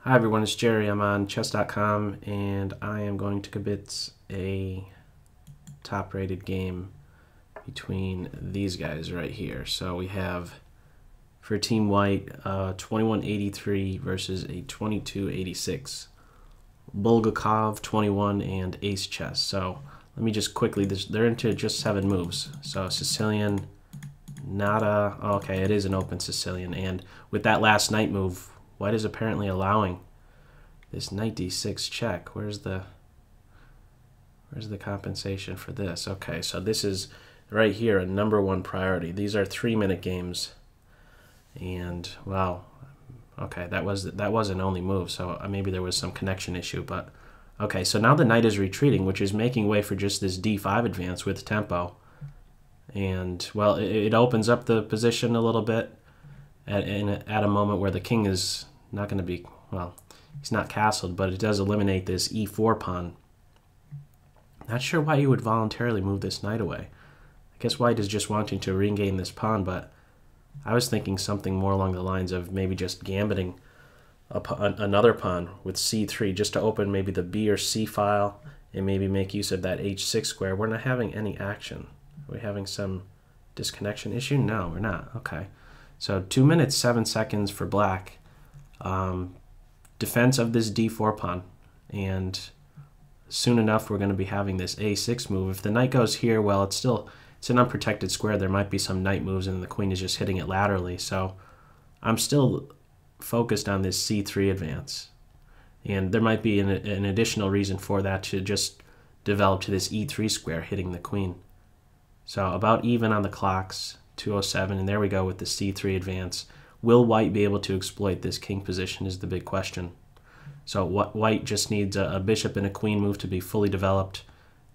Hi everyone, it's Jerry. I'm on chess.com and I am going to kibitz a top-rated game between these guys right here. So we have, for Team White, 2183 versus a 2286. Bulgakov 21 and Ace Chess. So let me just quickly, they're into just 7 moves. So Sicilian, Nada, okay, it is an open Sicilian. And with that last knight move, White is apparently allowing this knight d6 check. Where's the compensation for this? Okay, so this is right here a #1 priority. These are 3-minute games, and wow, okay, that was an only move. So maybe there was some connection issue, but okay. So now the knight is retreating, which is making way for just this d5 advance with tempo, and well, it opens up the position a little bit at a moment where the king is not going to be, well, he's not castled, but it does eliminate this e4 pawn. Not sure why you would voluntarily move this knight away. I guess White is just wanting to regain this pawn, but I was thinking something more along the lines of maybe just gambiting another pawn with c3 just to open maybe the b or c file and maybe make use of that h6 square. We're not having any action. Are we having some disconnection issue? No, we're not. Okay. So 2 minutes 7 seconds for black. Defense of this d4 pawn, and soon enough we're going to be having this a6 move. If the knight goes here, well, it's an unprotected square. There might be some knight moves and the queen is just hitting it laterally. So I'm still focused on this c3 advance, and there might be an additional reason for that to just develop to this e3 square hitting the queen. So about even on the clocks, 2:07, and there we go with the c3 advance. Will White be able to exploit this king position is the big question. So White just needs a bishop and a queen move to be fully developed.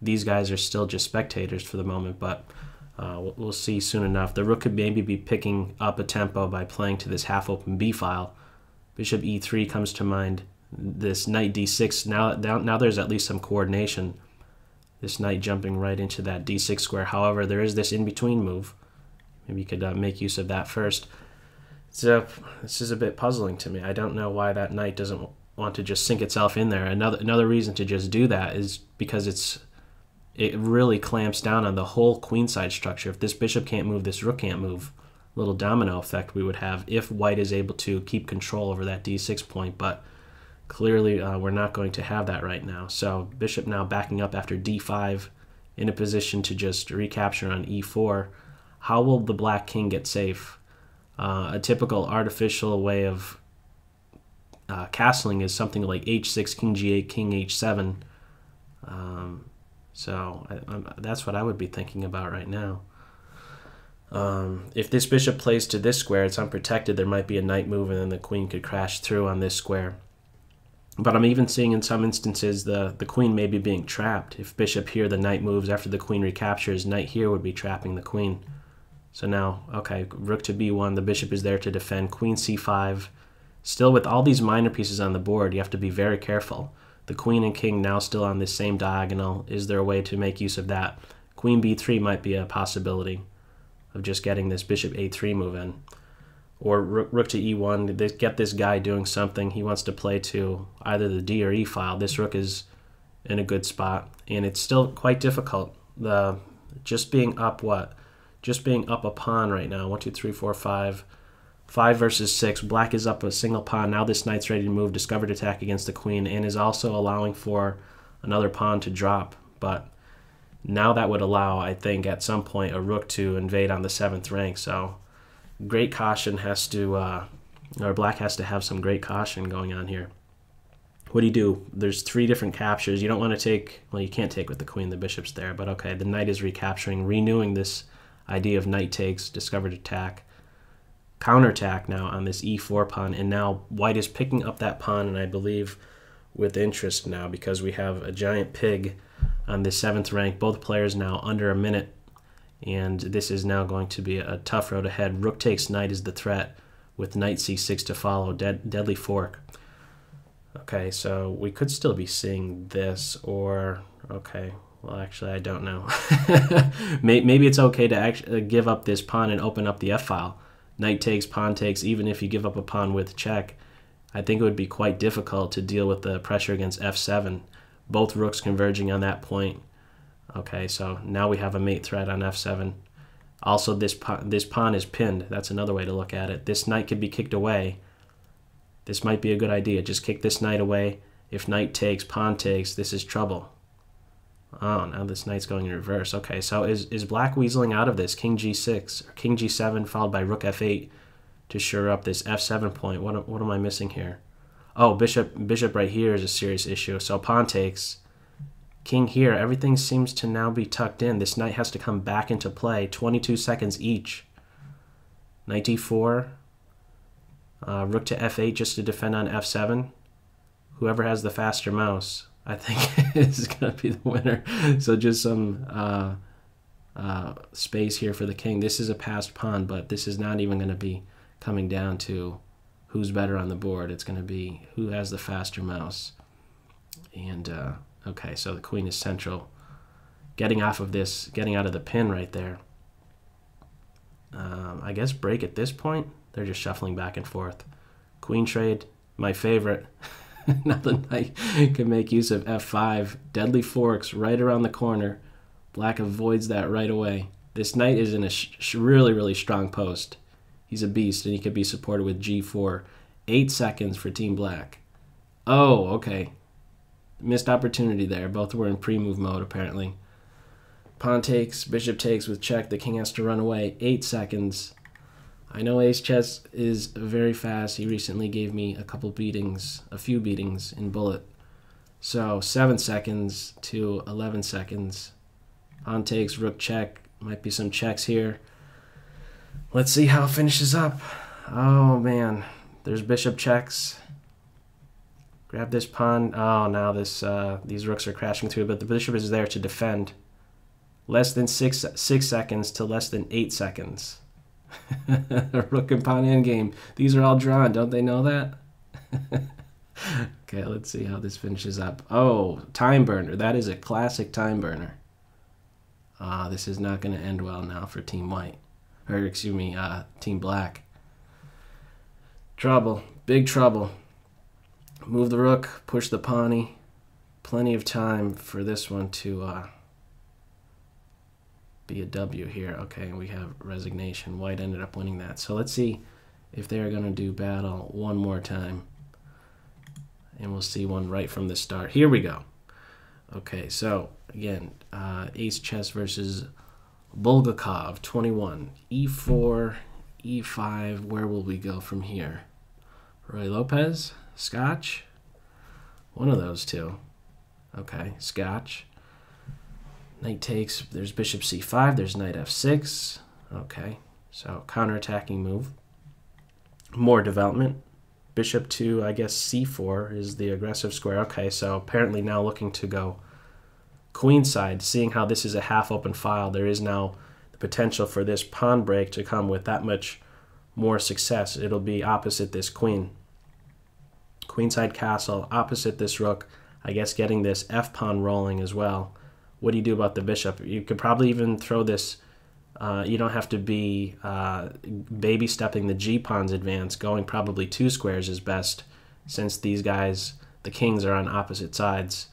These guys are still just spectators for the moment, but we'll see soon enough. The rook could maybe be picking up a tempo by playing to this half-open b file. Bishop e3 comes to mind. This knight d6, now there's at least some coordination. This knight jumping right into that d6 square. However, there is this in-between move. Maybe you could make use of that first. So this is a bit puzzling to me. I don't know why that knight doesn't want to just sink itself in there. Another reason to just do that is because it really clamps down on the whole queenside structure. If this bishop can't move, this rook can't move. Little domino effect we would have if White is able to keep control over that d6 point, but clearly we're not going to have that right now. So bishop now backing up after d5 in a position to just recapture on e4. How will the black king get safe? A typical artificial way of castling is something like h6, king g8, king h7. So that's what I would be thinking about right now. If this bishop plays to this square, it's unprotected. There might be a knight move, and then the queen could crash through on this square. But I'm even seeing in some instances the queen may be being trapped. If bishop here, the knight moves after the queen recaptures, knight here would be trapping the queen. So now, okay, rook to b1, the bishop is there to defend, queen c5. Still, with all these minor pieces on the board, you have to be very careful. The queen and king now still on this same diagonal. Is there a way to make use of that? Queen b3 might be a possibility of just getting this bishop a3 move in. Or rook to e1, they get this guy doing something. He wants to play to either the d or e file. This rook is in a good spot, and it's still quite difficult. Just being up a pawn right now. 1, 2, 3, 4, 5. 5 versus 6. Black is up a single pawn. Now this knight's ready to move. Discovered attack against the queen, and is also allowing for another pawn to drop. But now that would allow, I think, at some point a rook to invade on the 7th rank. So great caution has to, or black has to have some great caution going on here. What do you do? There's 3 different captures. You don't want to take, well, you can't take with the queen. The bishop's there. But okay, the knight is recapturing, renewing this idea of knight takes, discovered attack, counterattack now on this e4 pawn, and now White is picking up that pawn, and I believe with interest now, because we have a giant pig on the 7th rank. Both players now under a minute, and this is now going to be a tough road ahead. Rook takes knight is the threat, with knight c6 to follow, deadly fork. Okay, so we could still be seeing this, or okay, well, actually, I don't know. Maybe it's okay to actually give up this pawn and open up the f file. Knight takes, pawn takes. Even if you give up a pawn with check, I think it would be quite difficult to deal with the pressure against f7. Both rooks converging on that point. Okay, so now we have a mate threat on f7. Also, this pawn is pinned. That's another way to look at it. This knight could be kicked away. This might be a good idea. Just kick this knight away. If knight takes, pawn takes, this is trouble. Oh, now this knight's going in reverse. Okay, so is black weaseling out of this? King g6 or king g7 followed by rook f8 to shore up this f7 point. What am I missing here? Oh, bishop right here is a serious issue. So pawn takes. King here. Everything seems to now be tucked in. This knight has to come back into play. 22 seconds each. Knight d4. Rook to f8 just to defend on f7. Whoever has the faster mouse, I think, is going to be the winner. So just some space here for the king. This is a passed pawn, but this is not even going to be coming down to who's better on the board. It's going to be who has the faster mouse. And okay, so the queen is central. Getting off of this, getting out of the pin right there. I guess break at this point. They're just shuffling back and forth. Queen trade, my favorite. Now the knight can make use of f5. Deadly forks right around the corner. Black avoids that right away. This knight is in a really, really strong post. He's a beast, and he could be supported with g4. 8 seconds for Team Black. Oh, okay. Missed opportunity there. Both were in pre-move mode, apparently. Pawn takes, bishop takes with check. The king has to run away. 8 seconds. I know Ace Chess is very fast. He recently gave me a few beatings in Bullet. So 7 seconds to 11 seconds. Pawn takes, rook check. Might be some checks here. Let's see how it finishes up. Oh man, there's bishop checks. Grab this pawn. Oh, now these rooks are crashing through, but the bishop is there to defend. Less than six seconds to less than 8 seconds. Rook and pawn endgame. These are all drawn. Don't they know that? Okay, let's see how this finishes up. Oh, time burner. That is a classic time burner. This is not going to end well now for Team White. Or, excuse me, Team Black. Trouble. Big trouble. Move the rook. Push the pawnee. Plenty of time for this one to be a W here. Okay, we have resignation. White ended up winning that. So let's see if they're going to do battle one more time. And we'll see one right from the start. Here we go. Okay, so again, Ace Chess versus Bulgakov, 21. E4, E5, where will we go from here? Roy Lopez? Scotch? One of those two. Okay, Scotch. Knight takes, there's bishop c5, there's knight f6. Okay, so counterattacking move. More development. Bishop to, I guess, c4 is the aggressive square. Okay, so apparently now looking to go queenside. Seeing how this is a half-open file, there is now the potential for this pawn break to come with that much more success. It'll be opposite this queen. Queenside castle, opposite this rook. I guess getting this f-pawn rolling as well. What do you do about the bishop? You could probably even throw this. You don't have to be baby stepping the g-pawn's advance. Going probably 2 squares is best, since these guys, the kings, are on opposite sides.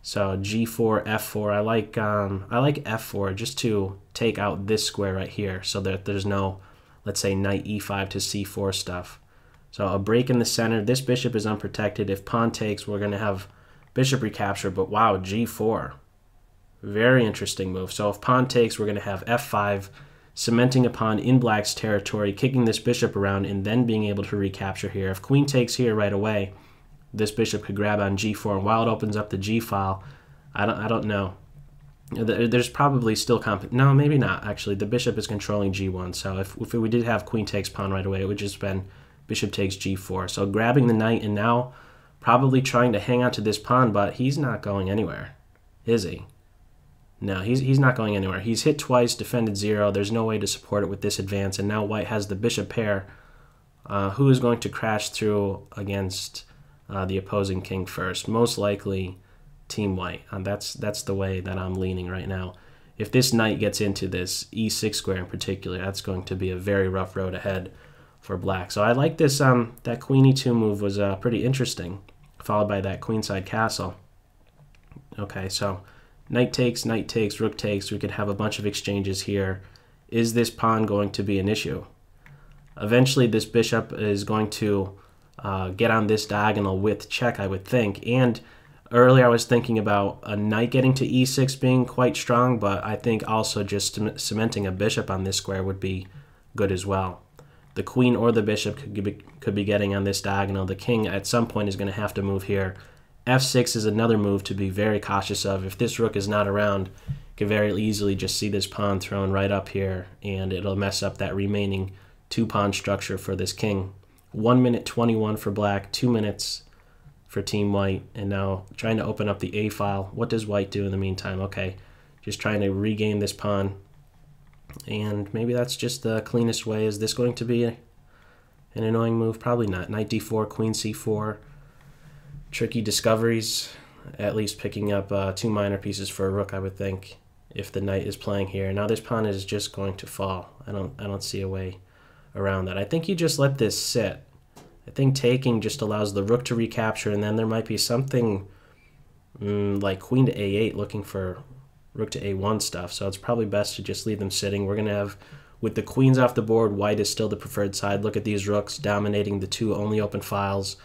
So g4, f4. I like f4 just to take out this square right here, so that there's no, let's say, knight e5 to c4 stuff. So a break in the center. This bishop is unprotected. If pawn takes, we're going to have bishop recapture. But wow, g4. Very interesting move. So if pawn takes, we're going to have f5, cementing a pawn in black's territory, kicking this bishop around, and then being able to recapture here. If queen takes here right away, this bishop could grab on g4, and while it opens up the g file, I don't know. There's probably still no, maybe not, actually. The bishop is controlling g1, so if we did have queen takes pawn right away, it would just been bishop takes g4. So grabbing the knight, and now probably trying to hang on to this pawn, but he's not going anywhere, is he? No, he's not going anywhere. He's hit twice, defended 0. There's no way to support it with this advance, and now white has the bishop pair. Who is going to crash through against the opposing king first? Most likely Team White. That's the way that I'm leaning right now. If this knight gets into this e6 square in particular, that's going to be a very rough road ahead for black. So I like this, that queen e2 move was pretty interesting, followed by that queenside castle. Okay, so knight takes, rook takes. We could have a bunch of exchanges here. Is this pawn going to be an issue? Eventually this bishop is going to get on this diagonal with check, I would think. And earlier I was thinking about a knight getting to e6 being quite strong, but I think also just cementing a bishop on this square would be good as well. The queen or the bishop could be getting on this diagonal. The king at some point is going to have to move here. f6 is another move to be very cautious of. If this rook is not around, you can very easily just see this pawn thrown right up here, and it'll mess up that remaining two-pawn structure for this king. 1 minute 21 for black, 2 minutes for Team White, and now trying to open up the A file. What does White do in the meantime? Okay, just trying to regain this pawn. And maybe that's just the cleanest way. Is this going to be an annoying move? Probably not. Knight d4, queen c4. Tricky discoveries. At least picking up 2 minor pieces for a rook, I would think, if the knight is playing here. Now this pawn is just going to fall. I don't see a way around that. I think you just let this sit. I think taking just allows the rook to recapture, and then there might be something like queen to a8 looking for rook to a1 stuff, so it's probably best to just leave them sitting. We're going to have, with the queens off the board, white is still the preferred side. Look at these rooks dominating the 2 only open files.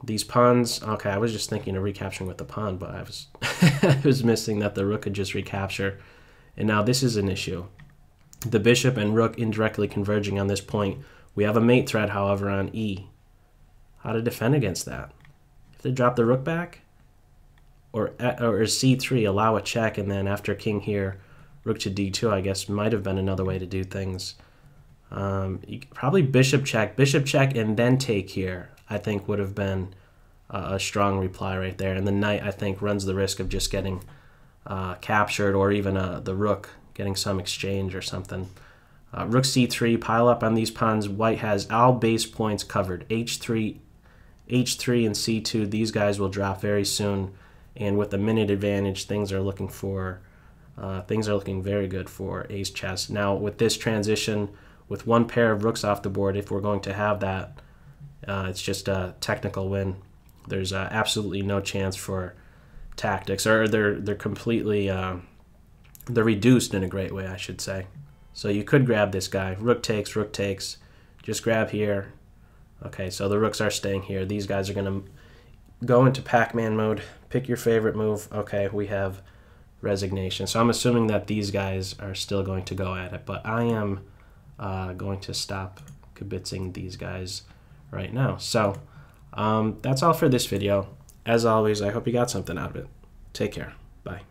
These pawns, okay, I was just thinking of recapturing with the pawn, but I was, I was missing that the rook could just recapture. And now this is an issue. The bishop and rook indirectly converging on this point. We have a mate threat, however, on e. How to defend against that? If they drop the rook back? Or c3, allow a check, and then after king here, rook to d2, I guess, might have been another way to do things. Probably bishop check, and then take here, I think would have been a strong reply right there. And the knight, I think, runs the risk of just getting captured, or even the rook getting some exchange or something. Rook c3, pile up on these pawns. White has all base points covered. h3 and c2, these guys will drop very soon. And with a minute advantage, things are looking very good for ace chess. Now with this transition, with one pair of rooks off the board, if we're going to have that, it's just a technical win. There's absolutely no chance for tactics, or they're completely they're reduced in a great way, I should say. So you could grab this guy. Rook takes, just grab here. Okay, so the rooks are staying here. These guys are going to go into Pac-Man mode. Pick your favorite move. Okay, we have resignation. So I'm assuming that these guys are still going to go at it, but I am going to stop kibitzing these guys right now. So that's all for this video. As always, I hope you got something out of it. Take care. Bye.